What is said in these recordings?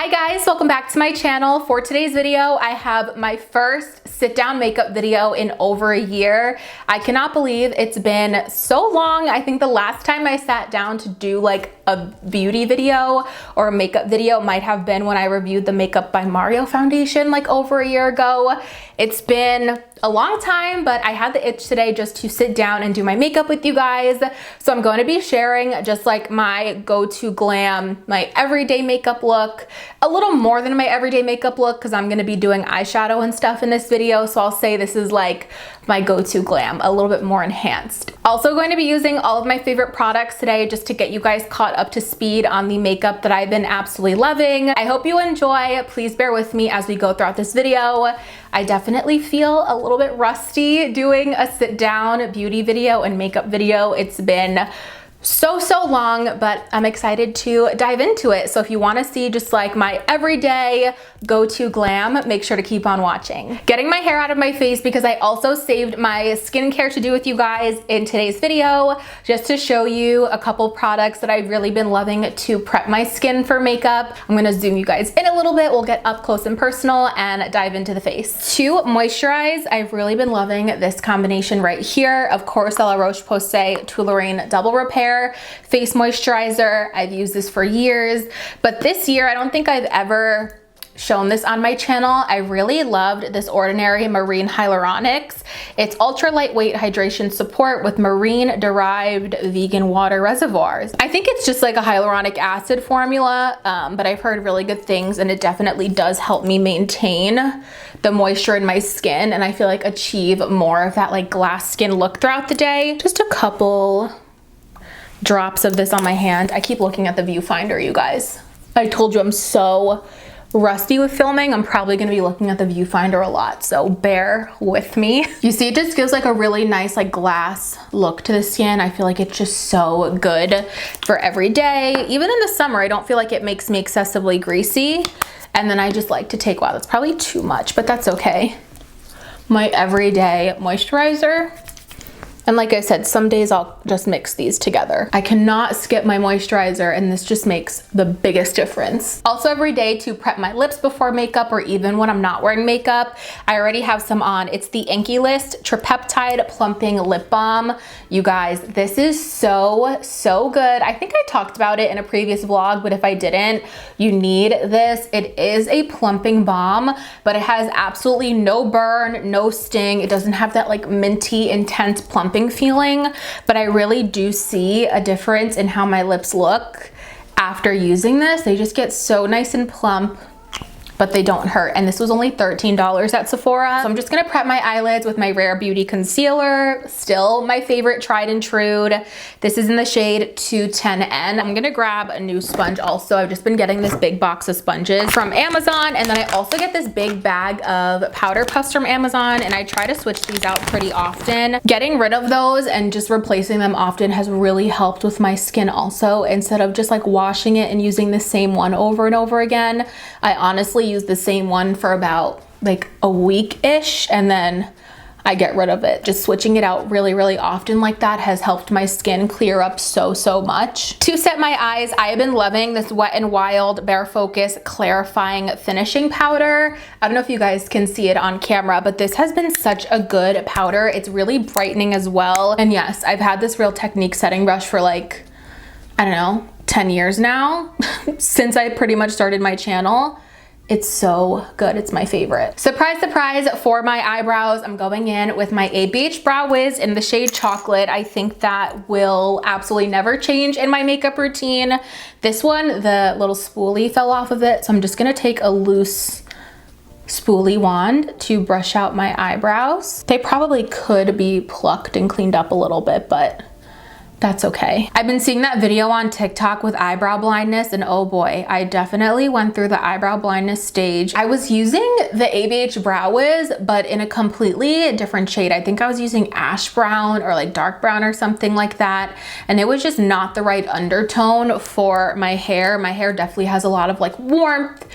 Hi guys, welcome back to my channel. For today's video, I have my first sit-down makeup video in over a year. I cannot believe it's been so long. I think the last time I sat down to do like a beauty video or a makeup video might have been when I reviewed the Makeup by Mario foundation like over a year ago. It's been a long time, but I had the itch today just to sit down and do my makeup with you guys. So I'm going to be sharing just like my go-to glam, my everyday makeup look, a little more than my everyday makeup look because I'm going to be doing eyeshadow and stuff in this video. So I'll say this is like my go-to glam, a little bit more enhanced. Also going to be using all of my favorite products today just to get you guys caught up to speed on the makeup that I've been absolutely loving. I hope you enjoy. Please bear with me as we go throughout this video. I definitely feel a little bit rusty doing a sit down beauty video and makeup video. It's been so long, but I'm excited to dive into it. So if you want to see just like my everyday go-to glam, make sure to keep on watching. Getting my hair out of my face because I also saved my skincare to do with you guys in today's video, just to show you a couple products that I've really been loving to prep my skin for makeup. I'm gonna zoom you guys in a little bit. We'll get up close and personal and dive into the face. To moisturize, I've really been loving this combination right here. Of course, La Roche-Posay Toleriane Double Repair face moisturizer. I've used this for years, but this year I don't think I've ever shown this on my channel. I really loved this Ordinary Marine Hyaluronics. It's ultra lightweight hydration support with marine derived vegan water reservoirs. I think it's just like a hyaluronic acid formula, but I've heard really good things, and it definitely does help me maintain the moisture in my skin, and I feel like achieve more of that like glass skin look throughout the day. Just a couple drops of this on my hand. I keep looking at the viewfinder, you guys. I told you I'm so rusty with filming. I'm probably gonna be looking at the viewfinder a lot, so bear with me. You see, it just gives like a really nice like glass look to the skin. I feel like it's just so good for every day. Even in the summer, I don't feel like it makes me excessively greasy. And then I just like to take, wow, that's probably too much, but that's okay. My everyday moisturizer. And like I said, some days I'll just mix these together. I cannot skip my moisturizer, and this just makes the biggest difference. Also every day to prep my lips before makeup, or even when I'm not wearing makeup, I already have some on. It's the Inkey List Tripeptide Plumping Lip Balm. You guys, this is so good. I think I talked about it in a previous vlog, but if I didn't, you need this. It is a plumping balm, but it has absolutely no burn, no sting. It doesn't have that like minty, intense plumping feeling, but I really do see a difference in how my lips look after using this. They just get so nice and plump, but they don't hurt. And this was only $13 at Sephora. So I'm just gonna prep my eyelids with my Rare Beauty concealer, still my favorite tried and true. This is in the shade 210N. I'm gonna grab a new sponge also. I've just been getting this big box of sponges from Amazon, and then I also get this big bag of powder puffs from Amazon, and I try to switch these out pretty often. Getting rid of those and just replacing them often has really helped with my skin also. Instead of just like washing it and using the same one over and over again, I honestly use the same one for about like a week-ish, and then I get rid of it. Just switching it out really often like that has helped my skin clear up so much. To set my eyes, I have been loving this Wet n Wild Bare Focus Clarifying Finishing Powder. I don't know if you guys can see it on camera, but this has been such a good powder. It's really brightening as well. And yes, I've had this Real Technique setting brush for like, I don't know, 10 years now, since I pretty much started my channel. It's so good. It's my favorite. Surprise, surprise, for my eyebrows, I'm going in with my ABH Brow Wiz in the shade Chocolate. I think that will absolutely never change in my makeup routine. This one, the little spoolie fell off of it, so I'm just gonna take a loose spoolie wand to brush out my eyebrows. They probably could be plucked and cleaned up a little bit, but that's okay. I've been seeing that video on TikTok with eyebrow blindness, and oh boy, I definitely went through the eyebrow blindness stage. I was using the ABH Brow Wiz, but in a completely different shade. I think I was using ash brown or like dark brown or something like that, and it was just not the right undertone for my hair. My hair definitely has a lot of like warmth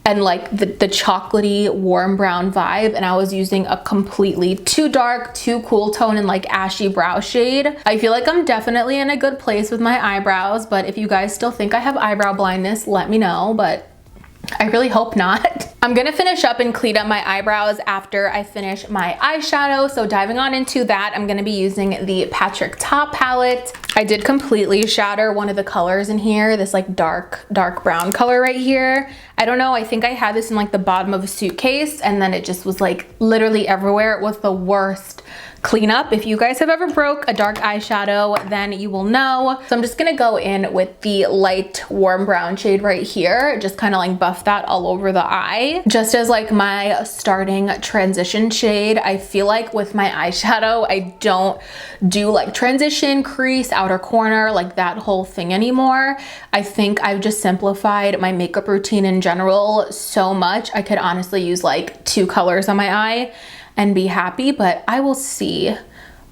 and like the chocolatey warm brown vibe, and I was using a completely too dark, too cool tone in like ashy brow shade. I feel like I'm definitely in a good place with my eyebrows, but if you guys still think I have eyebrow blindness, let me know. But I really hope not. I'm gonna finish up and clean up my eyebrows after I finish my eyeshadow. So diving on into that, I'm gonna be using the Patrick Ta palette. I did completely shatter one of the colors in here, this like dark brown color right here. I don't know, I think I had this in like the bottom of a suitcase and then it just was like literally everywhere. It was the worst cleanup. If you guys have ever broke a dark eyeshadow, then you will know. So I'm just gonna go in with the light warm brown shade right here, just kind of like buff that all over the eye, just as like my starting transition shade. I feel like with my eyeshadow, I don't do like transition, crease, outer corner, like that whole thing anymore. I think I've just simplified my makeup routine in general so much. I could honestly use like 2 colors on my eye and be happy, but I will see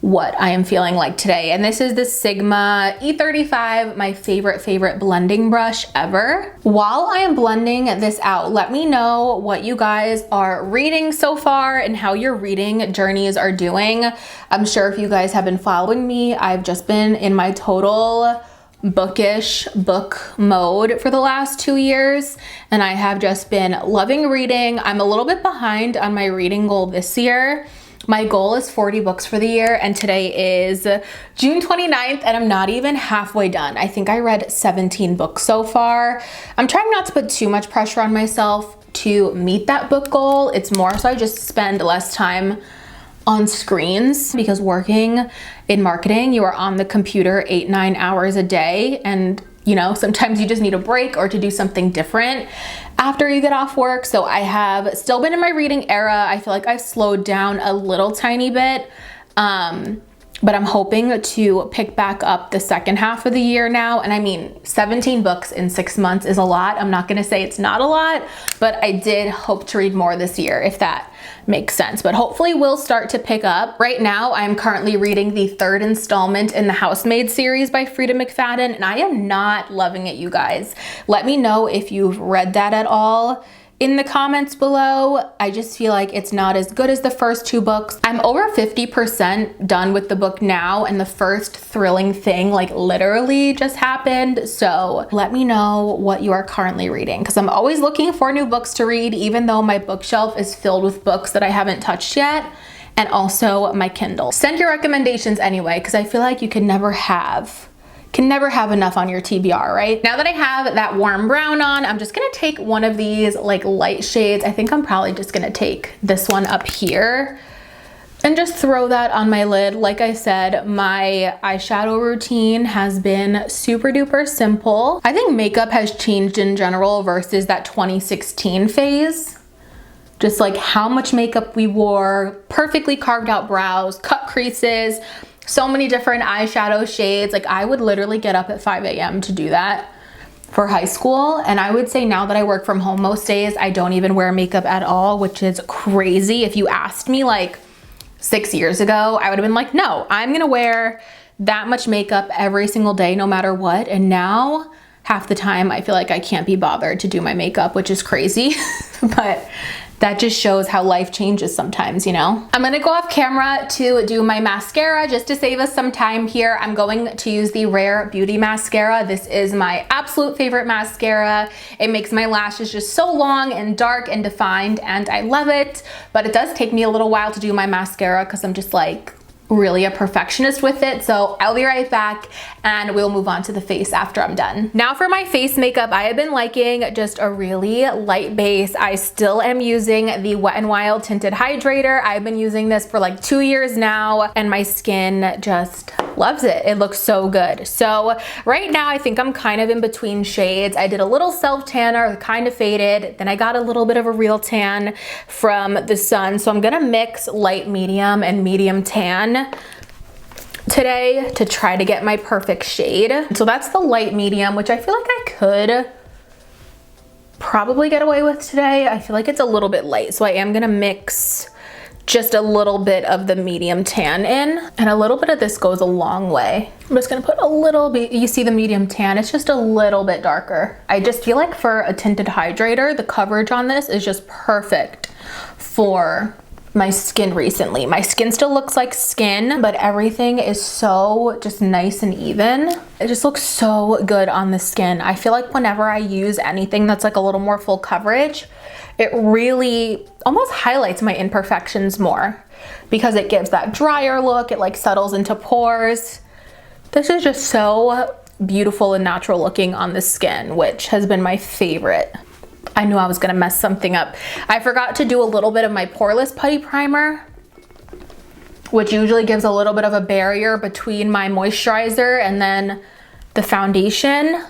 what I am feeling like today. And this is the Sigma E35, my favorite blending brush ever. While I am blending this out, let me know what you guys are reading so far and how your reading journeys are doing. I'm sure if you guys have been following me, I've just been in my total bookish book mode for the last 2 years, and I have just been loving reading. I'm a little bit behind on my reading goal this year. My goal is 40 books for the year, and today is June 29th, and I'm not even halfway done. I think I read 17 books so far. I'm trying not to put too much pressure on myself to meet that book goal. It's more so I just spend less time on screens, because working in marketing, you are on the computer 8-9 hours a day, and you know, sometimes you just need a break or to do something different after you get off work. So I have still been in my reading era. I feel like I've slowed down a little tiny bit, but I'm hoping to pick back up the second half of the year now. And I mean, 17 books in 6 months is a lot. I'm not gonna say it's not a lot, but I did hope to read more this year, if that makes sense. But hopefully we'll start to pick up. Right now, I'm currently reading the 3rd installment in the Housemaid series by Frida McFadden, and I am not loving it, you guys. Let me know if you've read that at all in the comments below. I just feel like it's not as good as the first 2 books. I'm over 50% done with the book now, and the first thrilling thing like literally just happened. So let me know what you are currently reading, because I'm always looking for new books to read, even though my bookshelf is filled with books that I haven't touched yet, and also my Kindle. Send your recommendations anyway, because I feel like you can never have enough on your TBR, right? Now that I have that warm brown on, I'm just gonna take one of these like light shades. I think I'm probably just gonna take this one up here and just throw that on my lid. Like I said, my eyeshadow routine has been super duper simple. I think makeup has changed in general versus that 2016 phase. Just like how much makeup we wore, perfectly carved out brows, cut creases, so many different eyeshadow shades. Like I would literally get up at 5 a.m. to do that for high school. And I would say now that I work from home most days, I don't even wear makeup at all, which is crazy. If you asked me like 6 years ago, I would have been like, no, I'm gonna wear that much makeup every single day, no matter what. And now half the time I feel like I can't be bothered to do my makeup, which is crazy. But that just shows how life changes sometimes, you know? I'm gonna go off camera to do my mascara just to save us some time here. I'm going to use the Rare Beauty mascara. This is my absolute favorite mascara. It makes my lashes just so long and dark and defined, and I love it. But it does take me a little while to do my mascara because I'm just like really a perfectionist with it. So I'll be right back and we'll move on to the face after I'm done. Now for my face makeup, I have been liking just a really light base. I still am using the Wet n Wild Tinted Hydrator. I've been using this for like 2 years now and my skin just loves it. It looks so good. So right now I think I'm kind of in between shades. I did a little self tanner, kind of faded. Then I got a little bit of a real tan from the sun. So I'm gonna mix light medium and medium tan today to try to get my perfect shade. So that's the light medium, which I feel like I could probably get away with today. I feel like it's a little bit light, so I am gonna mix just a little bit of the medium tan in, and a little bit of this goes a long way. I'm just gonna put a little bit, you see the medium tan, it's just a little bit darker. I just feel like for a tinted hydrator, the coverage on this is just perfect for my skin recently. My skin still looks like skin, but everything is so just nice and even. It just looks so good on the skin. I feel like whenever I use anything that's like a little more full coverage, it really almost highlights my imperfections more because it gives that drier look. It like settles into pores. This is just so beautiful and natural looking on the skin, which has been my favorite. I knew I was gonna mess something up. I forgot to do a little bit of my poreless putty primer, which usually gives a little bit of a barrier between my moisturizer and then the foundation.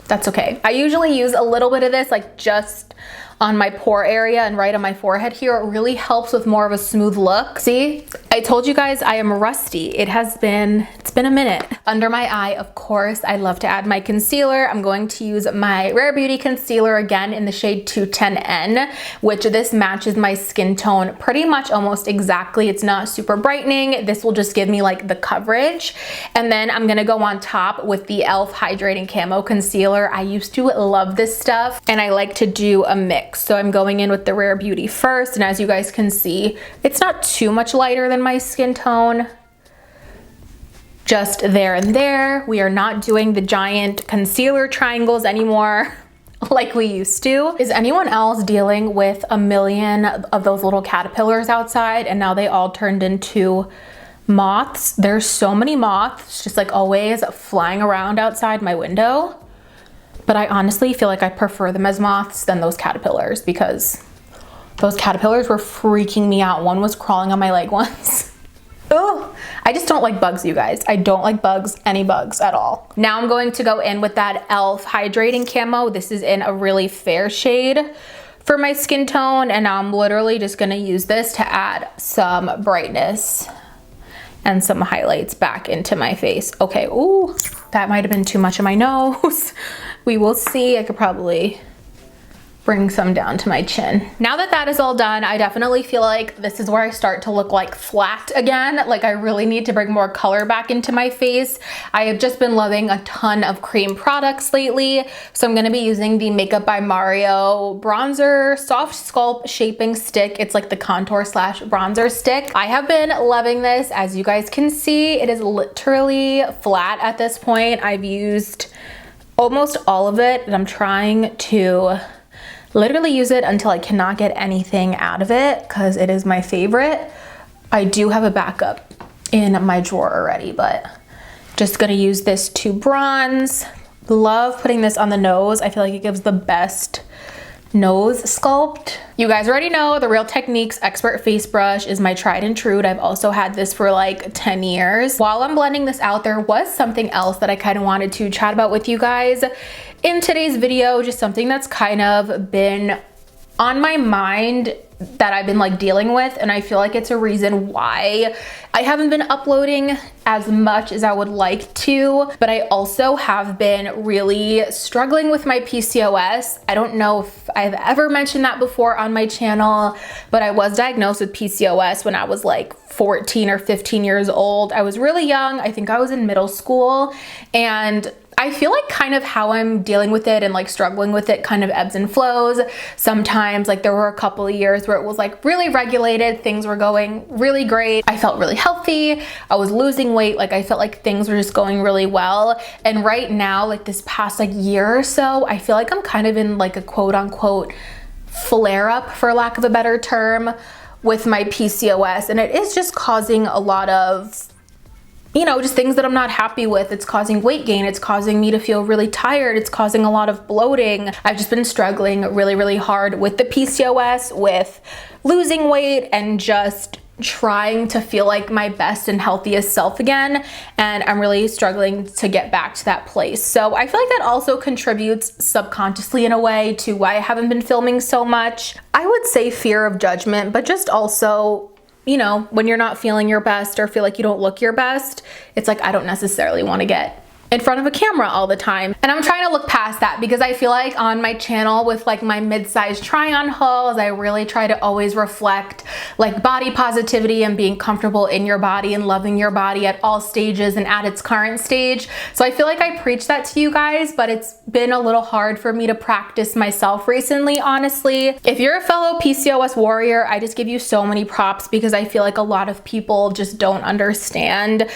That's okay. I usually use a little bit of this, like just on my pore area and right on my forehead here. It really helps with more of a smooth look. See, I told you guys I am rusty. It's been a minute. Under my eye, of course, I love to add my concealer. I'm going to use my Rare Beauty concealer again in the shade 210N, which this matches my skin tone pretty much almost exactly. It's not super brightening. This will just give me like the coverage. And then I'm gonna go on top with the e.l.f. Hydrating Camo Concealer. I used to love this stuff and I like to do a mix. So I'm going in with the Rare Beauty first, and as you guys can see, it's not too much lighter than my skin tone. Just there and there. We are not doing the giant concealer triangles anymore like we used to. Is anyone else dealing with a million of those little caterpillars outside and now they all turned into moths? There's so many moths just like always flying around outside my window. But I honestly feel like I prefer them as moths than those caterpillars because those caterpillars were freaking me out. One was crawling on my leg once. Oh, I just don't like bugs, you guys. I don't like bugs, any bugs at all. Now I'm going to go in with that e.l.f. Hydrating Camo. This is in a really fair shade for my skin tone, and now I'm literally just gonna use this to add some brightness and some highlights back into my face. Okay, ooh, that might have been too much of my nose. We will see. I could probably bring some down to my chin. Now that that is all done, I definitely feel like this is where I start to look like flat again. Like I really need to bring more color back into my face. I have just been loving a ton of cream products lately. So I'm gonna be using the Makeup by Mario Bronzer Soft Sculpt Shaping Stick. It's like the contour slash bronzer stick. I have been loving this. As you guys can see, it is literally flat at this point. I've used almost all of it, and I'm trying to literally use it until I cannot get anything out of it because it is my favorite. I do have a backup in my drawer already, but just gonna use this to bronze. Love putting this on the nose. I feel like it gives the best nose sculpt. You guys already know the Real Techniques Expert Face Brush is my tried and true. I've also had this for like 10 years. While I'm blending this out, there was something else that I kind of wanted to chat about with you guys in today's video, just something that's kind of been on my mind that I've been like dealing with, and I feel like it's a reason why I haven't been uploading as much as I would like to, but I also have been really struggling with my PCOS. I don't know if I've ever mentioned that before on my channel, but I was diagnosed with PCOS when I was like 14 or 15 years old. I was really young. I think I was in middle school, and I feel like kind of how I'm dealing with it and like struggling with it kind of ebbs and flows. Sometimes like there were a couple of years where it was like really regulated, things were going really great. I felt really healthy. I was losing weight. Like I felt like things were just going really well. And right now, like this past like year or so, I feel like I'm kind of in like a quote unquote flare up, for lack of a better term, with my PCOS. And it is just causing a lot of, you know, just things that I'm not happy with. It's causing weight gain. It's causing me to feel really tired. It's causing a lot of bloating. I've just been struggling really, really hard with the PCOS, with losing weight and just trying to feel like my best and healthiest self again. And I'm really struggling to get back to that place. So I feel like that also contributes subconsciously in a way to why I haven't been filming so much. I would say fear of judgment, but just also, you know, when you're not feeling your best or feel like you don't look your best, it's like I don't necessarily want to get in front of a camera all the time. And I'm trying to look past that because I feel like on my channel with like my mid-size try-on hauls, I really try to always reflect like body positivity and being comfortable in your body and loving your body at all stages and at its current stage. So I feel like I preach that to you guys, but it's been a little hard for me to practice myself recently, honestly. If you're a fellow PCOS warrior, I just give you so many props because I feel like a lot of people just don't understand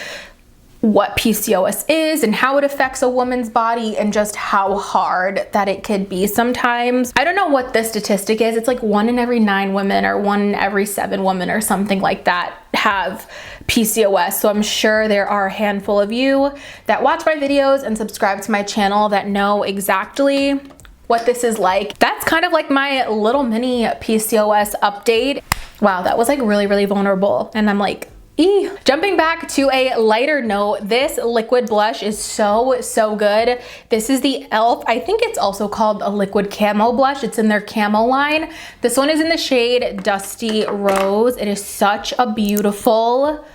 what PCOS is and how it affects a woman's body and just how hard that it could be sometimes. I don't know what the statistic is. It's like 1 in every 9 women or 1 in every 7 women or something like that have PCOS. So I'm sure there are a handful of you that watch my videos and subscribe to my channel that know exactly what this is like. That's kind of like my little mini PCOS update. Wow, that was like really, really vulnerable. And I'm like, jumping back to a lighter note, this liquid blush is so good. This is the e.l.f. I think it's also called a liquid camo blush. It's in their camo line. This one is in the shade Dusty Rose. It is such a beautiful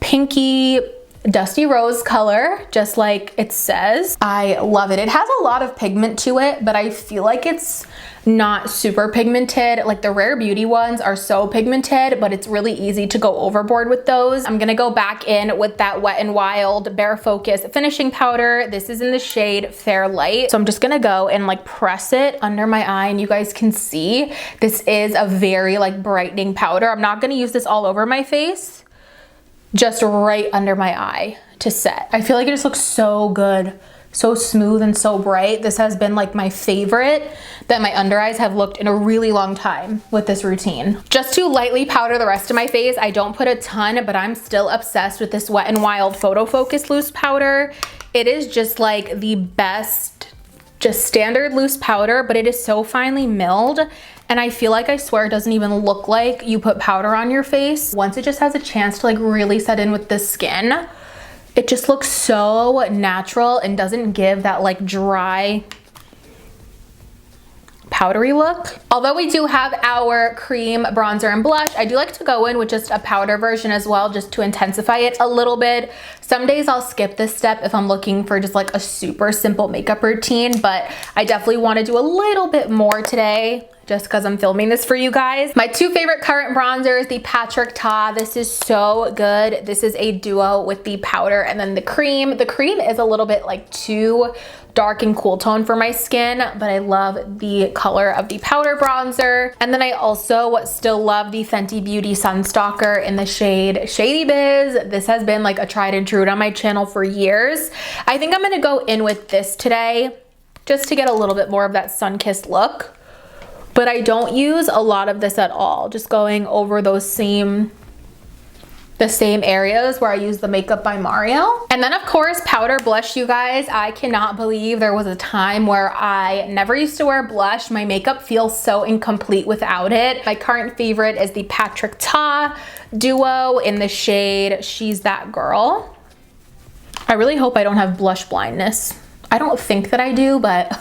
pinky dusty rose color, just like it says. I love it. It has a lot of pigment to it, but I feel like it's not super pigmented. Like the Rare Beauty ones are so pigmented, but it's really easy to go overboard with those. I'm gonna go back in with that Wet n Wild Bare Focus finishing powder. This is in the shade Fair Light. So I'm just gonna go and like press it under my eye, and you guys can see this is a very like brightening powder. I'm not gonna use this all over my face, just right under my eye to set. I feel like it just looks so good. So smooth and so bright. This has been like my favorite that my under eyes have looked in a really long time with this routine. Just to lightly powder the rest of my face, I don't put a ton, but I'm still obsessed with this Wet n Wild Photo Focus loose powder. It is just like the best, just standard loose powder, but it is so finely milled. And I feel like, I swear, it doesn't even look like you put powder on your face. Once it just has a chance to like really set in with the skin, it just looks so natural and doesn't give that like dry, powdery look. Although we do have our cream bronzer and blush, I do like to go in with just a powder version as well, just to intensify it a little bit. Some days I'll skip this step if I'm looking for just like a super simple makeup routine, but I definitely want to do a little bit more today, just because I'm filming this for you guys. My 2 favorite current bronzers, the Patrick Ta. This is so good. This is a duo with the powder and then the cream. The cream is a little bit like too dark and cool tone for my skin, but I love the color of the powder bronzer. And then I also still love the Fenty Beauty Sunstalker in the shade Shady Biz. This has been like a tried and true on my channel for years. I think I'm gonna go in with this today just to get a little bit more of that sun-kissed look. But I don't use a lot of this at all, just going over the same areas where I use the Makeup by Mario. And then of course, powder blush, you guys. I cannot believe there was a time where I never used to wear blush. My makeup feels so incomplete without it. My current favorite is the Patrick Ta duo in the shade She's That Girl. I really hope I don't have blush blindness. I don't think that I do, but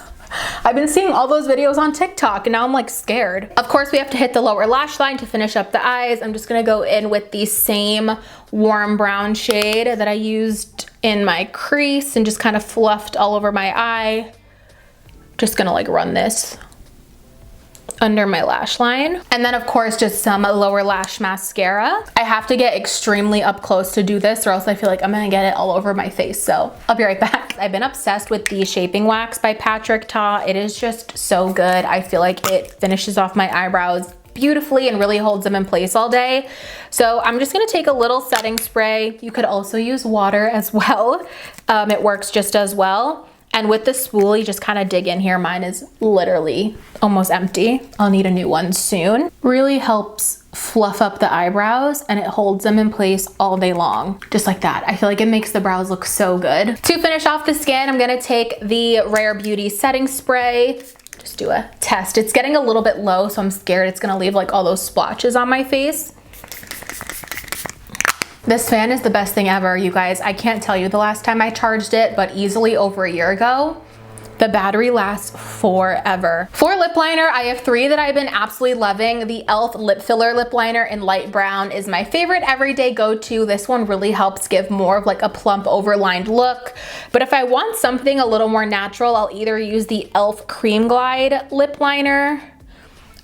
I've been seeing all those videos on TikTok and now I'm like scared. Of course, we have to hit the lower lash line to finish up the eyes. I'm just gonna go in with the same warm brown shade that I used in my crease and just kind of fluffed all over my eye. Just gonna like run this under my lash line. And then of course, just some lower lash mascara. I have to get extremely up close to do this or else I feel like I'm gonna get it all over my face. So I'll be right back. I've been obsessed with the Shaping Wax by Patrick Ta. It is just so good. I feel like it finishes off my eyebrows beautifully and really holds them in place all day. So I'm just gonna take a little setting spray. You could also use water as well. It works just as well. And with the spoolie, just kind of dig in here. Mine is literally almost empty. I'll need a new one soon. Really helps fluff up the eyebrows and it holds them in place all day long. Just like that. I feel like it makes the brows look so good. To finish off the skin, I'm gonna take the Rare Beauty setting spray. Just do a test. It's getting a little bit low, so I'm scared it's gonna leave like all those splotches on my face. This fan is the best thing ever, you guys. I can't tell you the last time I charged it, but easily over a year ago. The battery lasts forever. For lip liner, I have 3 that I've been absolutely loving. The e.l.f. lip filler lip liner in light brown is my favorite everyday go-to. This one really helps give more of like a plump overlined look. But if I want something a little more natural, I'll either use the e.l.f. Cream Glide lip liner.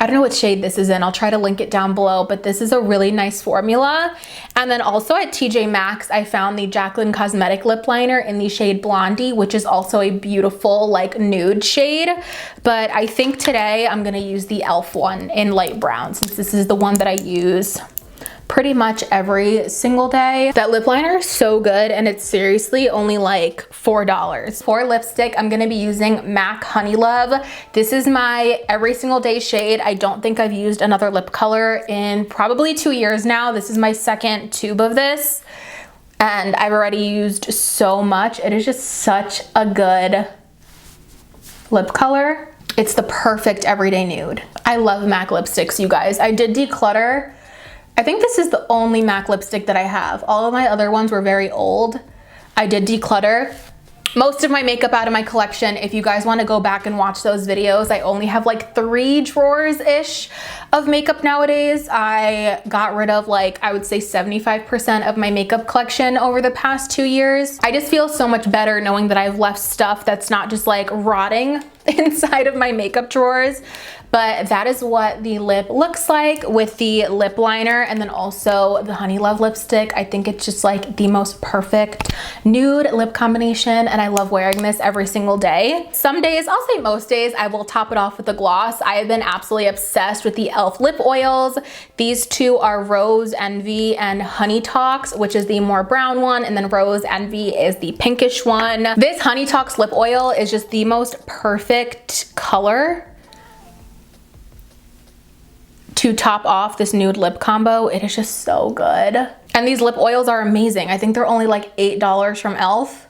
I don't know what shade this is in. I'll try to link it down below, but this is a really nice formula. And then also at TJ Maxx, I found the Jaclyn Cosmetic lip liner in the shade Blondie, which is also a beautiful like nude shade. But I think today I'm gonna use the e.l.f. one in light brown, since this is the one that I use pretty much every single day. That lip liner is so good, and it's seriously only like $4. For lipstick, I'm gonna be using MAC Honey Love. This is my every single day shade. I don't think I've used another lip color in probably 2 years now. This is my second tube of this, and I've already used so much. It is just such a good lip color. It's the perfect everyday nude. I love MAC lipsticks, you guys. I did declutter. I think this is the only MAC lipstick that I have. All of my other ones were very old. I did declutter most of my makeup out of my collection. If you guys want to go back and watch those videos, I only have like 3 drawers-ish of makeup nowadays. I got rid of like, I would say 75% of my makeup collection over the past 2 years. I just feel so much better knowing that I've left stuff that's not just like rotting inside of my makeup drawers. But that is what the lip looks like with the lip liner, and then also the Honey Love lipstick. I think it's just like the most perfect nude lip combination, and I love wearing this every single day. Some days, I'll say most days, I will top it off with a gloss. I have been absolutely obsessed with the e.l.f. lip oils. These 2 are Rose Envy and Honey Talks, which is the more brown one, and then Rose Envy is the pinkish one. This Honey Talks lip oil is just the most perfect color to top off this nude lip combo. It is just so good. And these lip oils are amazing. I think they're only like $8 from e.l.f.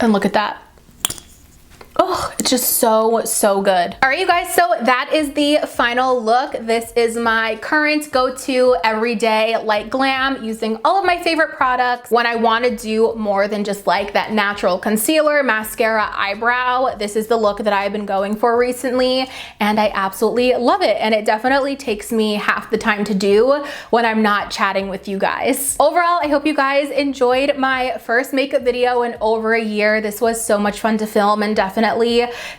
And look at that. Oh, it's just so good. All right, you guys, so that is the final look. This is my current go-to everyday light glam, using all of my favorite products when I want to do more than just like that natural concealer, mascara, eyebrow. This is the look that I've been going for recently, and I absolutely love it. And it definitely takes me half the time to do when I'm not chatting with you guys. Overall, I hope you guys enjoyed my first makeup video in over a year. This was so much fun to film, and definitely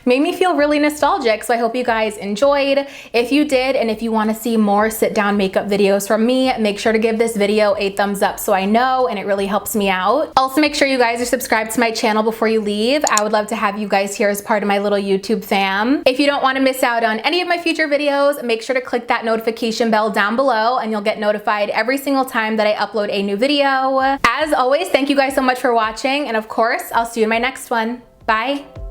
made me feel really nostalgic. So I hope you guys enjoyed. If you did, and if you want to see more sit down makeup videos from me, make sure to give this video a thumbs up so I know, and it really helps me out. Also, make sure you guys are subscribed to my channel before you leave. I would love to have you guys here as part of my little YouTube fam. If you don't want to miss out on any of my future videos, make sure to click that notification bell down below, and you'll get notified every single time that I upload a new video. As always, thank you guys so much for watching, and of course, I'll see you in my next one. Bye.